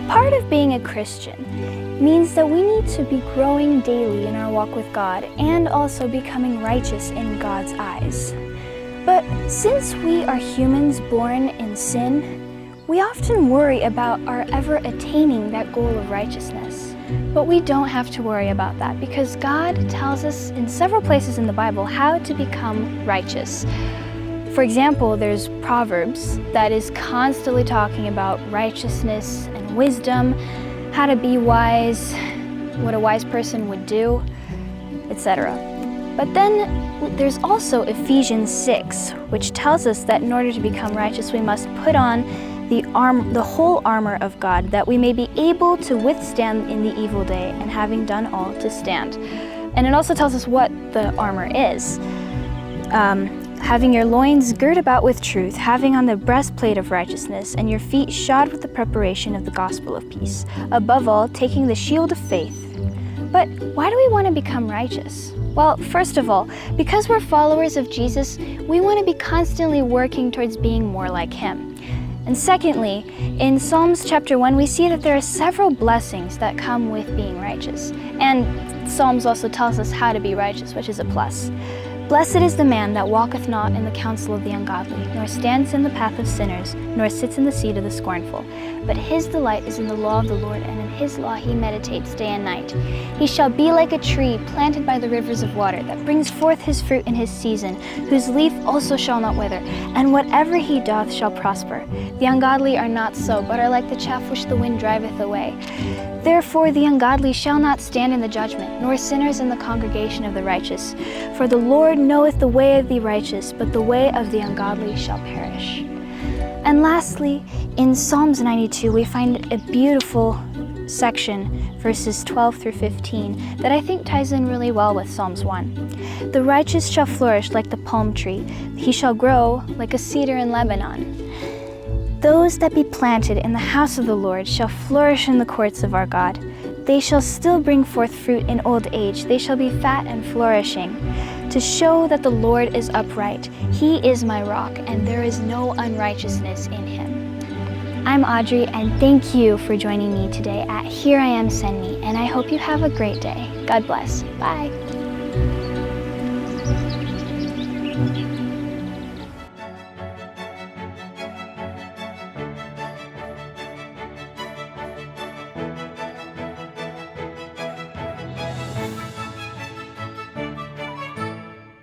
Part of being a Christian means that we need to be growing daily in our walk with God and also becoming righteous in God's eyes. But since we are humans born in sin, we often worry about our ever attaining that goal of righteousness. But we don't have to worry about that because God tells us in several places in the Bible how to become righteous. For example, there's Proverbs that is constantly talking about righteousness and wisdom, how to be wise, what a wise person would do, etc. But then there's also Ephesians 6, which tells us that in order to become righteous, we must put on the whole armor of God, that we may be able to withstand in the evil day, and having done all, to stand. And it also tells us what the armor is. Having your loins girt about with truth, having on the breastplate of righteousness, and your feet shod with the preparation of the gospel of peace. Above all, taking the shield of faith. But why do we want to become righteous? Well, first of all, because we're followers of Jesus, we want to be constantly working towards being more like Him. And secondly, in Psalms chapter 1, we see that there are several blessings that come with being righteous. And Psalms also tells us how to be righteous, which is a plus. Blessed is the man that walketh not in the counsel of the ungodly, nor stands in the path of sinners, nor sits in the seat of the scornful. But his delight is in the law of the Lord, and in his law he meditates day and night. He shall be like a tree planted by the rivers of water, that brings forth his fruit in his season, whose leaf also shall not wither, and whatever he doth shall prosper. The ungodly are not so, but are like the chaff which the wind driveth away. Therefore the ungodly shall not stand in the judgment, nor sinners in the congregation of the righteous. For the Lord knoweth the way of the righteous, but the way of the ungodly shall perish. And lastly, in Psalms 92, we find a beautiful section, verses 12 through 15, that I think ties in really well with Psalms 1. The righteous shall flourish like the palm tree. He shall grow like a cedar in Lebanon. Those that be planted in the house of the Lord shall flourish in the courts of our God. They shall still bring forth fruit in old age. They shall be fat and flourishing, to show that the Lord is upright. He is my rock, and there is no unrighteousness in him. I'm Audrey, and thank you for joining me today at Here I Am, Send Me, and I hope you have a great day. God bless. Bye.